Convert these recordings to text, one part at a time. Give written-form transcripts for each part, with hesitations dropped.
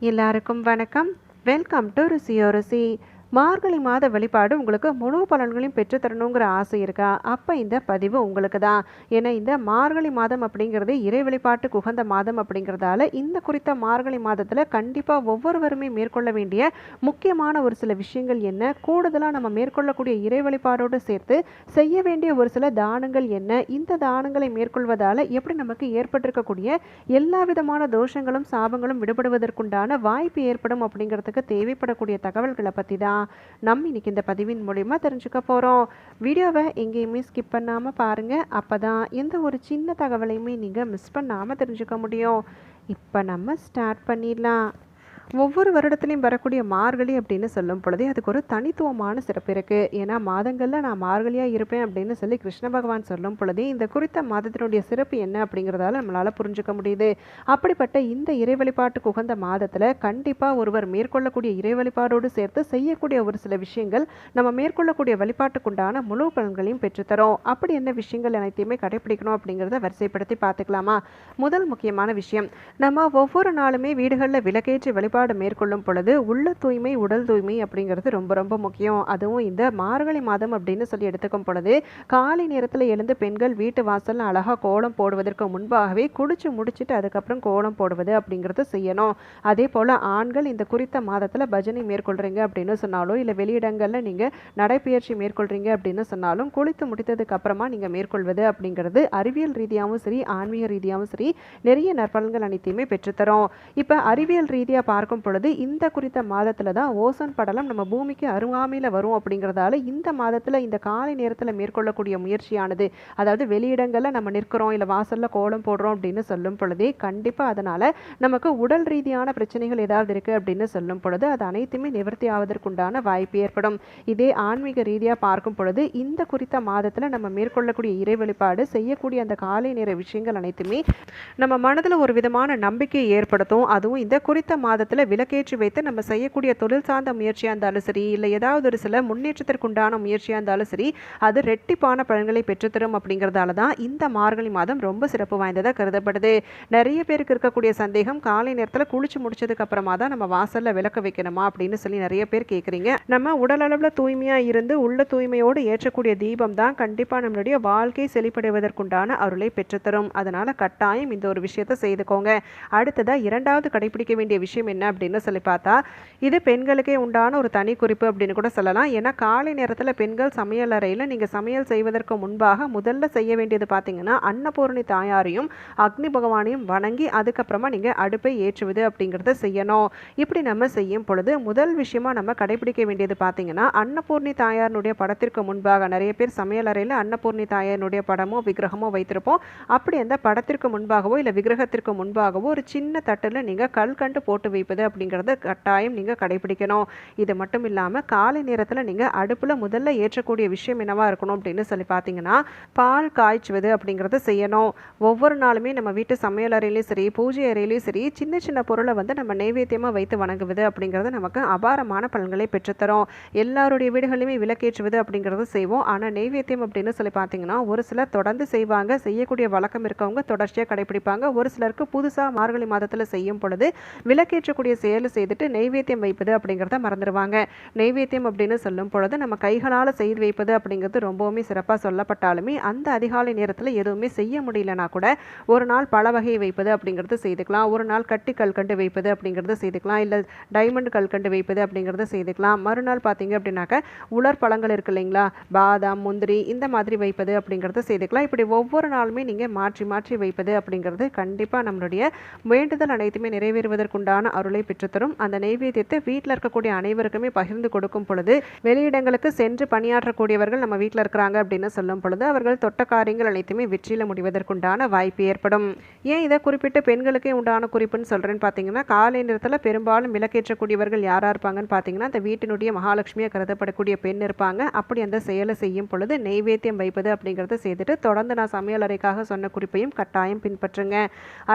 எல்லாருக்கும் வணக்கம். Welcome to ருசியோ ருசி. மார்கழி மாத வழிபாடு உங்களுக்கு முழு பலன்களையும் பெற்றுத்தரணுங்கிற ஆசை இருக்கா? அப்போ இந்த பதிவு உங்களுக்கு தான். ஏன்னா இந்த மார்கழி மாதம் அப்படிங்கிறது இறை வழிபாட்டுக்கு உகந்த மாதம் அப்படிங்கிறதால இந்த குறித்த மார்கழி மாதத்தில் கண்டிப்பாக ஒவ்வொருவருமே மேற்கொள்ள வேண்டிய முக்கியமான ஒரு சில விஷயங்கள் என்ன, கூடுதலாக நம்ம மேற்கொள்ளக்கூடிய இறை வழிபாடோடு சேர்த்து செய்ய வேண்டிய ஒரு சில தானங்கள் என்ன, இந்த தானங்களை மேற்கொள்வதால் எப்படி நமக்கு ஏற்பட்டிருக்கக்கூடிய எல்லா விதமான தோஷங்களும் சாபங்களும் விடுபடுவதற்குண்டான வாய்ப்பு ஏற்படும் அப்படிங்கிறதுக்கு தேவைப்படக்கூடிய தகவல்களை பற்றி தான் நம்ம இன்னைக்கு இந்த பதிவின் மூலிமா தெரிஞ்சுக்க போகிறோம். வீடியோவை எங்கேயுமே ஸ்கிப் பண்ணாமல் பாருங்கள். அப்போ தான் எந்த ஒரு சின்ன தகவலையுமே நீங்கள் மிஸ் பண்ணாமல் தெரிஞ்சுக்க முடியும். இப்போ நம்ம ஸ்டார்ட் பண்ணிடலாம். ஒவ்வொரு வருடத்துலையும் வரக்கூடிய மார்கழி அப்படின்னு சொல்லும் பொழுதே அதுக்கு ஒரு தனித்துவமான சிறப்பு இருக்குது. ஏன்னா மாதங்களில் நான் மார்கழியாக இருப்பேன் அப்படின்னு சொல்லி கிருஷ்ண பகவான் சொல்லும் பொழுதே இந்த குறித்த மாதத்தினுடைய சிறப்பு என்ன அப்படிங்கிறதால நம்மளால் புரிஞ்சுக்க முடியுது. அப்படிப்பட்ட இந்த இறை வழிபாட்டுக்கு உகந்த மாதத்தில் கண்டிப்பாக ஒருவர் மேற்கொள்ளக்கூடிய இறை வழிபாடோடு சேர்த்து செய்யக்கூடிய ஒரு சில விஷயங்கள் நம்ம மேற்கொள்ளக்கூடிய வழிபாட்டுக்குண்டான முழு பலன்களையும் பெற்றுத்தரும். அப்படி என்ன விஷயங்கள் அனைத்தையுமே கடைபிடிக்கணும் அப்படிங்கிறத வரிசைப்படுத்தி பார்த்துக்கலாமா? முதல் முக்கியமான விஷயம், நம்ம ஒவ்வொரு நாளுமே வீடுகளில் விளக்கேற்றி வழிபாடு மேற்கொள்ளும் பொழுது உள்ள தூய்மை உடல் தூய்மை அப்படிங்கிறது ரொம்ப ரொம்ப முக்கியம். அதுவும் இந்த மார்கழி மாதம் அப்படின்னு சொல்லி எடுத்துக்கும் பொழுது காலை நேரத்தில் எழுந்து பெண்கள் வீட்டு வாசல்ல அழகா கோலம் போடுவதற்கு முன்பாகவே குளிச்சு முடிச்சுட்டு அதுக்கப்புறம் கோலம் போடுவது அப்படிங்கிறது செய்யணும். அதே போல ஆண்கள் இந்த குறித்த மாதத்துல பஜனை மேற்கொள்றீங்க அப்படின்னு சொன்னாலும் இல்லை வெளியிடங்கள்ல நீங்க நடைபயிற்சி மேற்கொள்றீங்க அப்படின்னு சொன்னாலும் குளித்து முடித்ததுக்கு அப்புறமா நீங்க மேற்கொள்வது அப்படிங்கிறது அறிவியல் ரீதியாகவும் சரி ஆன்மீக ரீதியாகவும் சரி நிறைய நற்பலன்கள் அனைத்தையுமே பெற்றுத்தரும். இப்போ அறிவியல் ரீதியாக பார்க்கும் பொழுது இந்த குறித்த மாதத்துல தான் ஓசோன் படலம் நம்ம பூமிக்கு அருகாமையில் வரும் அப்படிங்கிறதால இந்த மாதத்துல இந்த காலை நேரத்தில் மேற்கொள்ளக்கூடிய முயற்சியானது, அதாவது வெளியிடங்களில் நம்ம நிற்கிறோம் இல்லை வாசல்ல கோலம் போடுறோம் அப்படின்னு சொல்லும் பொழுதே கண்டிப்பா அதனால நமக்கு உடல் ரீதியான பிரச்சனைகள் ஏதாவது இருக்கு அப்படின்னு சொல்லும் பொழுது அது அனைத்துமே நிவர்த்தி ஆவதற்குண்டான வாய்ப்பு ஏற்படும். இதே ஆன்மீக ரீதியாக பார்க்கும் பொழுது இந்த குறித்த மாதத்துல நம்ம மேற்கொள்ளக்கூடிய இறை வழிபாடு செய்யக்கூடிய அந்த காலை நேர விஷயங்கள் அனைத்துமே நம்ம மனதில் ஒரு விதமான நம்பிக்கையை ஏற்படுத்தும். அதுவும் இந்த குறித்த மாதத்தில் விளக்கேற்றி வைத்து நம்ம செய்யக்கூடிய தொழில் சார்ந்த முயற்சியாக இருந்தாலும் சரி இல்லை ஏதாவது ஒரு சில முன்னேற்றத்திற்குண்டான முயற்சியாக இருந்தாலும் சரி அது ரெட்டிப்பான பலன்களை பெற்றுத்தரும். அப்படிங்கிறதால தான் இந்த மார்கழி மாதம் ரொம்ப சிறப்பு வாய்ந்ததாக கருதப்படுது. நிறைய பேருக்கு இருக்கக்கூடிய சந்தேகம், காலை நேரத்தில் குளிச்சு முடிச்சதுக்கு அப்புறமா தான் நம்ம வாசலில் விளக்க வைக்கணுமா அப்படின்னு சொல்லி நிறைய பேர் கேட்குறீங்க. நம்ம உடல் அளவில் தூய்மையாக இருந்து உள்ள தூய்மையோடு ஏற்றக்கூடிய தீபம் தான் கண்டிப்பாக நம்மளுடைய வாழ்க்கை செழிப்படைவதற்குண்டான அருளை பெற்றுத்தரும். அதனால் கட்டாயம் இந்த ஒரு விஷயத்தை செய்துக்கோங்க. அடுத்ததாக இரண்டாவது கடைபிடிக்க வேண்டிய விஷயம் என்ன அப்படின்னு சொல்லி பார்த்தா, இது பெண்களுக்கே உண்டான ஒரு தனி குறிப்பு அப்படின்னு கூட சொல்லலாம். ஏன்னா காலை நேரத்தில் பெண்கள் சமையல் அறையில் நீங்கள் சமையல் செய்வதற்கு முன்பாக முதல்ல செய்ய வேண்டியது பார்த்தீங்கன்னா அன்னபூரணி தாயாரையும் அக்னி பகவானையும் வணங்கி அதுக்கப்புறமா நீங்கள் அடுப்பை ஏற்றுவது அப்படிங்கிறத செய்யணும். இப்படி நம்ம செய்யும் பொழுது முதல் விஷயமா நம்ம கடைபிடிக்க வேண்டியது பார்த்தீங்கன்னா அன்னபூர்ணி தாயாருடைய படத்திற்கு முன்பாக நிறைய பேர் சமையல் அறையில் அன்னபூர்ணி தாயாருடைய படமோ விக்கிரகமோ வைத்திருப்போம். அப்படி அந்த படத்திற்கு முன்பாகவோ இல்லை விக்கிரகத்திற்கு முன்பாகவோ ஒரு சின்ன தட்டில் நீங்கள் கல்கண்டு போட்டு வைப்பது அப்படிங்கிறத கட்டாயம் நீங்கள் கடைபிடிக்கணும். இது மட்டும் இல்லாமல் காலை நேரத்தில் நீங்கள் அடுப்பில் முதல்ல ஏற்றக்கூடிய விஷயம் என்னவா இருக்கணும் அப்படின்னு சொல்லி பார்த்தீங்கன்னா பால் காய்ச்சுவது அப்படிங்கிறத செய்யணும். ஒவ்வொரு நாளுமே நம்ம வீட்டு சமையல் அறையிலையும் சரி பூஜை அறையிலையும் சரி சின்ன சின்ன பொருளை நம்ம நைவேத்தியமாக வைத்து வணங்குவது அப்படிங்கிறது நமக்கு அபாரமான பலன்களை பெற்றுத்தரும். எல்லாருடைய வீடுகளிலுமே விளக்கேற்றுவது அப்படிங்கிறது செய்வோம். ஆனால் நைவேத்தியம் அப்படின்னு சொல்லி பார்த்தீங்கன்னா ஒரு சிலர் தொடர்ந்து செய்வாங்க, செய்யக்கூடிய வழக்கம் இருக்கவங்க தொடர்ச்சியாக கடைபிடிப்பாங்க. ஒரு சிலருக்கு புதுசாக மார்கழி மாதத்தில் செய்யும் பொழுது விளக்கேற்றக்கூடிய செயலை செய்துட்டு நைவேத்தியம் வைப்பது அப்படிங்கிறத மறந்துடுவாங்க. நைவேத்தியம் அப்படின்னு சொல்லும் பொழுது நம்ம கைகளால் செய்து வைப்பது அப்படிங்கிறது ரொம்பவுமே சிறப்பாக சொல்லப்பட்டாலுமே அந்த அதிகாலை நேரத்தில் எதுவுமே செய்ய முடியலனா கூட ஒரு நாள் பல வகையை வைப்பது அப்படிங்கிறது செய்துக்கலாம். ஒரு நாள் கட்டி கல்கண்டு வைப்பது அப்படிங்கிறத செய்துக்கலாம். இல்லை டைமண்ட் கல்கண்டு வைப்பது அப்படிங்கிறத செய்துக்கலாம். மறுநாள் பார்த்தீங்க அப்படின்னாக்க உலர் பழங்கள் இருக்கு இல்லைங்களா, பாதாம் முந்திரி இந்த மாதிரி வைப்பது அப்படிங்கிறத செய்துக்கலாம். இப்படி ஒவ்வொரு நாளுமே நீங்கள் மாற்றி மாற்றி வைப்பது அப்படிங்கிறது கண்டிப்பாக நம்மளுடைய வேண்டுதல் அனைத்துமே நிறைவேறுவதற்குண்டான அருளை பெற்றுத்தரும். அந்த நைவேத்தியத்தை வீட்டில் இருக்கக்கூடிய அனைவருக்குமே பகிர்ந்து கொடுக்கும் பொழுது வெளியிடங்களுக்கு சென்று பணியாற்றக்கூடியவர்கள் நம்ம வீட்டில் இருக்கிறாங்க அப்படின்னு சொல்லும் பொழுது அவர்கள் தொட்ட காரியங்கள் அனைத்துமே வெற்றியில் முடிவதற்குண்டான வாய்ப்பு ஏற்படும். ஏன் இதை குறிப்பிட்டு பெண்களுக்கே உண்டான குறிப்புன்னு சொல்கிறேன்னு பார்த்தீங்கன்னா காலை நேரத்தில் பெரும்பாலும் விளக்கேற்றக்கூடியவர்கள் யாராக இருப்பாங்கன்னு பார்த்தீங்கன்னா அந்த வீட்டினுடைய மகாலட்சுமியாக கருதப்படக்கூடிய பெண் இருப்பாங்க. அப்படி அந்த செயலை செய்யும் பொழுது நெய்வேத்தியம் வைப்பது அப்படிங்கிறத செய்துட்டு தொடர்ந்து நான் சமையல் அறைக்காக சொன்ன குறிப்பையும் கட்டாயம் பின்பற்றுங்க.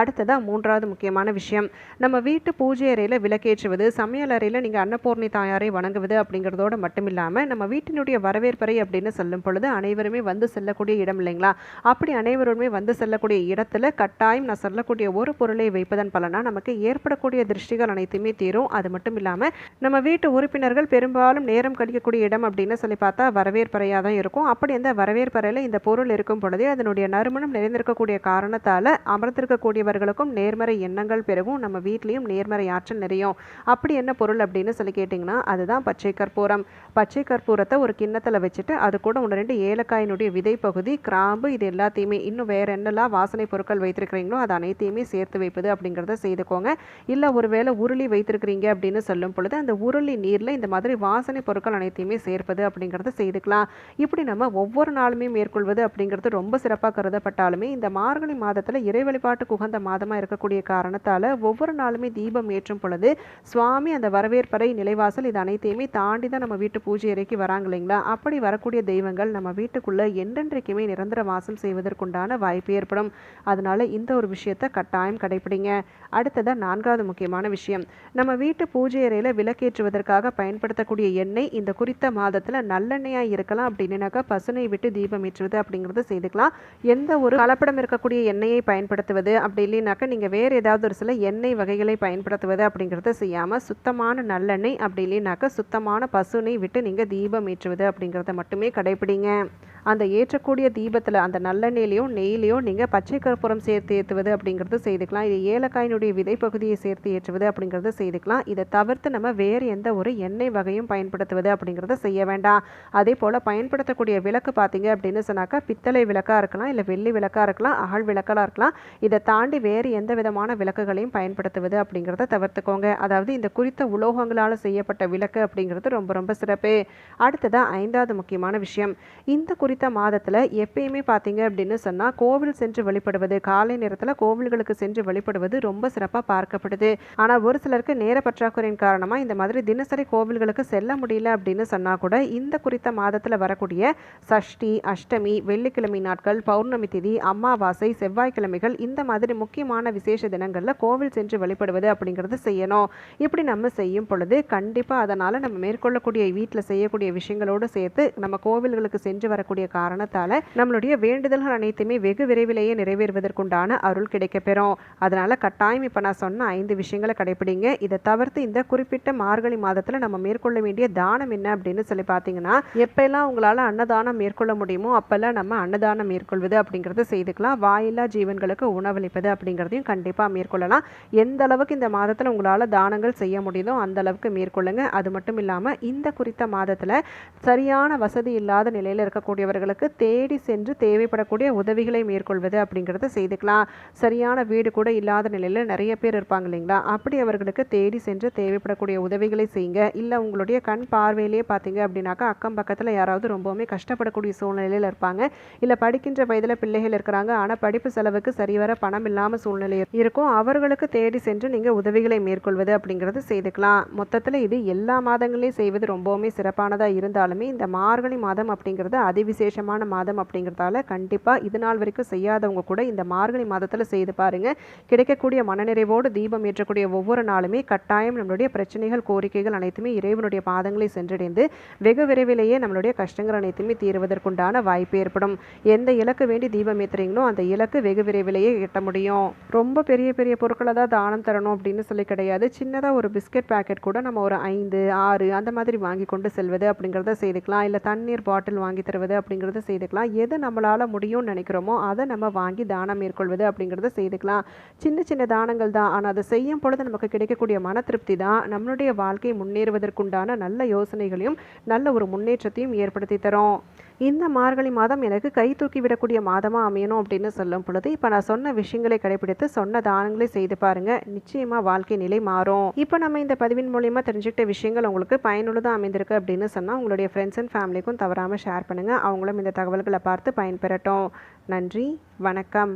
அடுத்ததாக மூன்றாவது முக்கியமான விஷயம், நம்ம வீட்டு பூஜை அறையில் விளக்கேற்றுவது, சமையல் அறையில் நீங்கள் அன்னபூர்ணி தாயாரை வணங்குவது அப்படிங்கிறதோடு மட்டும் இல்லாமல் நம்ம வீட்டினுடைய வரவேற்பறை அப்படின்னு சொல்லும் பொழுது அனைவருமே வந்து செல்லக்கூடிய இடம் இல்லைங்களா? அப்படி அனைவருமே வந்து செல்லக்கூடிய இடத்துல கட்டாயம் நான் சொல்லக்கூடிய ஒரு பொருளை வைப்பதன் பலனா நமக்கு ஏற்படக்கூடிய திருஷ்டிகள் அனைத்துமே தீரும். அது மட்டும் இல்லாமல் நம்ம வீட்டு உறுப்பினர்கள் பெரும்பாலும் நேரம் கழிக்கக்கூடிய இடம் அப்படின்னு சொல்லி பார்த்தா வரவேற்பறையாக தான் இருக்கும். அப்படி அந்த வரவேற்பறையில் இந்த பொருள் இருக்கும் பொழுதே அதனுடைய நறுமணம் நிறைந்திருக்கக்கூடிய காரணத்தால் அமர்ந்திருக்கக்கூடியவர்களுக்கும் நேர்மறை எண்ணங்கள் பெருகும், நம்ம வீட்லேயும் நேர்மறை ஆற்றல் நிறையும். அப்படி என்ன பொருள் அப்படின்னு சொல்லி கேட்டிங்கன்னா அதுதான் பச்சை கற்பூரம். பச்சை கற்பூரத்தை ஒரு கிண்ணத்தில் வச்சுட்டு அது கூட 1-2 ஏலக்காயினுடைய விதை பகுதி, கிராம்பு, இது எல்லாத்தையுமே இன்னும் வேறு என்னெல்லாம் வாசனை பொருட்கள் வைத்திருக்கிறீங்களோ அது அனைத்தையுமே சேர்த்து வைப்பது அப்படிங்கிறத செய்துக்கோங்க. இல்லை ஒருவேளை உருளி வைத்திருக்கிறீங்க அப்படின்னு சொல்லும் பொழுது அந்த உருளி நீரில் இந்த மாதிரி வாசனை பொருட்கள் அனைத்தையுமே சேர்ப்பது அப்படிங்கிறத செய்துக்கலாம். இப்படி நம்ம ஒவ்வொரு நாளுமே மேற்கொள்வது அப்படிங்கிறது ரொம்ப சிறப்பாக கருதப்பட்டாலுமே இந்த மார்கழி மாதத்தில் இறை வழிபாட்டுக்கு உகந்த மாதமாக இருக்கக்கூடிய காரணத்தால் ஒவ்வொரு நாளுமே தீபம் ஏற்றும் பொழுது சுவாமி அந்த வரவேற்பறை, நிலைவாசல் இது அனைத்தையுமே தாண்டி தான் நம்ம வீட்டு பூஜை அறைக்கு வராங்க இல்லைங்களா? அப்படி வரக்கூடிய தெய்வங்கள் நம்ம வீட்டுக்குள்ளே என்றென்றைக்குமே நிரந்தர வாசம் செய்வதற்குண்டான வாய்ப்பு ஏற்படும். அதனால இந்த ஒரு விஷயத்தை கட்டாயம் கடைபிடிங்க. அடுத்ததாக 4வது முக்கியமான விஷயம், நம்ம வீட்டு பூஜை அறையில் விளக்கேற்றுவதற்காக பயன்படுத்தக்கூடிய எண்ணெய் இந்த குறித்த மாதத்தில் நல்லெண்ணெயாக இருக்கலாம். அப்படின்னாக்கா பசுனை விட்டு தீபம் ஏற்றுவது அப்படிங்கிறத செய்துக்கலாம். எந்த ஒரு கலப்படம் இருக்கக்கூடிய எண்ணெயை பயன்படுத்துவது அப்படி இல்லைனாக்கா நீங்கள் வேறு ஏதாவது ஒரு சில எண்ணெய் வகைகளை பயன்படுத்துவது அப்படிங்கிறத செய்யாமல் சுத்தமான நல்லெண்ணெய் அப்படி இல்லைனாக்கா சுத்தமான பசுனை விட்டு நீங்கள் தீபம் ஏற்றுவது அப்படிங்கிறத மட்டுமே கடைபிடிங்க. அந்த ஏற்றக்கூடிய தீபத்தில் அந்த நல்லெண்ணெயிலையும் நெய்லையும் நீங்கள் பச்சை கற்பூரம் சேர்த்து ஏற்றுவது அப்படிங்கிறது செய்துக்கலாம். இது ஏலக்காயினுடைய விதை பகுதியை சேர்த்து ஏற்றுவது அப்படிங்கிறத செய்துக்கலாம். இதை தவிர்த்து நம்ம வேறு எந்த ஒரு எண்ணெய் வகையும் பயன்படுத்துவது அப்படிங்கிறத செய்ய வேண்டாம். அதே போல் பயன்படுத்தக்கூடிய விளக்கு பார்த்தீங்க அப்படின்னு சொன்னாக்கா பித்தளை விளக்காக இருக்கலாம், இல்லை வெள்ளி விளக்காக இருக்கலாம், அகல் விளக்காக இருக்கலாம். இதை தாண்டி வேறு எந்த விதமான விளக்குகளையும் பயன்படுத்துவது அப்படிங்கிறத தவிர்த்துக்கோங்க. அதாவது இந்த குறித்த உலோகங்களால் செய்யப்பட்ட விளக்கு அப்படிங்கிறது ரொம்ப ரொம்ப சிறப்பு. அடுத்ததாக 5வது முக்கியமான விஷயம், இந்த குறித்த மாதத்தில் எப்பயுமே பார்த்தீங்க அப்படின்னு சொன்னால் கோவில் சென்று வழிபடுவது, காலை நேரத்தில் கோவில்களுக்கு சென்று வழிபடுவது ரொம்ப சிறப்பாக பார்க்கப்படுது. ஆனால் ஒரு சிலருக்கு நேர பற்றாக்குறையின் காரணமாக இந்த மாதிரி தினசரி கோவில்களுக்கு செல்ல முடியல அப்படின்னு சொன்னால் கூட இந்த குறித்த மாதத்தில் வரக்கூடிய சஷ்டி, அஷ்டமி, வெள்ளிக்கிழமை நாட்கள், பௌர்ணமி திதி, அமாவாசை, செவ்வாய்க்கிழமைகள் இந்த மாதிரி முக்கியமான விசேஷ தினங்களில் கோவில் சென்று வழிபடுவது அப்படிங்கிறது செய்யணும். இப்படி நம்ம செய்யும் பொழுது கண்டிப்பாக அதனால் நம்ம மேற்கொள்ளக்கூடிய வீட்டில் செய்யக்கூடிய விஷயங்களோடு சேர்த்து நம்ம கோவில்களுக்கு சென்று வரக்கூடிய காரணத்தால் நம்மளுடைய வேண்டுதல்கள் அனைத்துமே வெகு விரைவிலேயே நிறைவேறுவதற்குண்டான அருள் கிடைக்கப்பெறும். அதனால கட்டாயம் இப்போ நான் சொன்ன 5 விஷயங்களை கடைபிடிங்க. இதை தவிர்த்து இந்த குறிப்பிட்ட மார்கழி மாதத்தில் நம்ம மேற்கொள்ள வேண்டிய தானம் என்ன அப்படின்னு சொல்லி பார்த்தீங்கன்னா எப்பெல்லாம் உங்களால் அன்னதானம் மேற்கொள்ள முடியுமோ அப்பெல்லாம் நம்ம அன்னதானம் மேற்கொள்வது அப்படிங்கிறத செய்துக்கலாம். வாயில்லா ஜீவன்களுக்கு உணவளிப்பது அப்படிங்கிறதையும் கண்டிப்பாக மேற்கொள்ளலாம். எந்த அளவுக்கு இந்த மாதத்தில் உங்களால் தானங்கள் செய்ய முடியுதோ அந்த அளவுக்கு மேற்கொள்ளுங்க. அது மட்டும் இல்லாமல் இந்த குறித்த மாதத்தில் சரியான வசதி இல்லாத நிலையில் இருக்கக்கூடியவர்களுக்கு தேடி சென்று தேவைப்படக்கூடிய உதவிகளை மேற்கொள்வது அப்படிங்கிறத செய்துக்கலாம். சரியான வீடு கூட இல்லாத நிலையில் நிறைய பேர் இருப்பாங்க இல்லைங்களா? அப்படி அவர்களுக்கு தேடி சென்று தேவைப்படக்கூடிய உதவிகளை செய்யுங்க. இல்லை உங்களுடைய கண் பார்வையிலேயே பார்த்தீங்க அப்படின்னாக்கா அக்கம் பக்கத்தில் யாராவது ரொம்பவுமே கஷ்டப்படக்கூடிய சூழ்நிலையில் இருப்பாங்க, இல்லை படிக்கின்ற வயதில் பிள்ளைகள் இருக்கிறாங்க, ஆனால் படிப்பு செலவுக்கு சரிவர பணம் இல்லாமல் சூழ்நிலை இருக்கும், அவர்களுக்கு தேடி சென்று நீங்கள் உதவிகளை மேற்கொள்வது அப்படிங்கிறது செய்துக்கலாம். மொத்தத்தில் இது எல்லா மாதங்களையும் செய்வது ரொம்பவுமே சிறப்பானதாக இருந்தாலுமே இந்த மார்கழி மாதம் அப்படிங்கிறது அதிவிசேஷமான மாதம் அப்படிங்கிறதால கண்டிப்பாக இது நாள் வரைக்கும் செய்யாதவங்க கூட இந்த மார்கழி மாதத்தில் செய்து பாருங்கள். கிடைக்கக்கூடிய மனநிறைவோடு தீபம் ஏற்றக்கூடிய ஒவ்வொரு நாளுமே கட்டாயம் நம்மளுடைய பிரச்சனைகள், கோரிக்கைகள் அனைத்துமே இறைவனுடைய பாதங்களை சென்றடைந்து வெகு விரைவிலேயே நம்மளுடைய கஷ்டங்கள் அனைத்துமே தீர்வதற்குண்டான வாய்ப்பு ஏற்படும். எந்த இலக்கு வேண்டி தீபம் ஏற்றுறீங்களோ அந்த இலக்கு வெகு விரைவிலேயே எட்ட முடியும். ரொம்ப பெரிய பெரிய பொருட்களை தான் தானம் தரணும் அப்படின்னு சொல்லி கிடையாது. சின்னதாக ஒரு பிஸ்கட் பேக்கெட் கூட நம்ம ஒரு 5, 6 அந்த மாதிரி வாங்கி கொண்டு செல்வது அப்படிங்கிறத செய்துக்கலாம். இல்லை தண்ணீர் பாட்டில் வாங்கி தருவது அப்படிங்கிறத செய்துக்கலாம். எது நம்மளால் முடியும்னு நினைக்கிறோமோ அதை நம்ம வாங்கி தானம் மேற்கொள்வது அப்படிங்கிறத செய்துக்கலாம். சின்ன சின்ன தானங்கள் தான், ஆனால் அதை செய்யும் பொழுது நமக்கு கிடைக்கக்கூடிய மன திருப்தி தான் நம்மளுடைய வாழ்க்கை முன்னேறுவதற்குண்டான நல்ல யோசனைகளையும் நல்ல ஒரு முன்னேற்றத்தையும் ஏற்படுத்தி தரும். இந்த மார்கழி மாதம் எனக்கு கை தூக்கி விடக்கூடிய மாதமாக அமையணும் அப்படின்னு சொல்லும் பொழுது இப்போ நான் சொன்ன விஷயங்களை கடைபிடித்து சொன்ன தானங்களை செய்து பாருங்க, நிச்சயமாக வாழ்க்கை நிலை மாறும். இப்போ நம்ம இந்த பதிவின் மூலியமாக தெரிஞ்சுக்கிட்ட விஷயங்கள் உங்களுக்கு பயனுள்ளதாக அமைந்திருக்கு அப்படின்னு சொன்னால் உங்களுடைய ஃப்ரெண்ட்ஸ் அண்ட் ஃபேமிலிக்கும் தவறாமல் ஷேர் பண்ணுங்கள். அவங்களும் இந்த தகவல்களை பார்த்து பயன்பெறட்டும். நன்றி, வணக்கம்.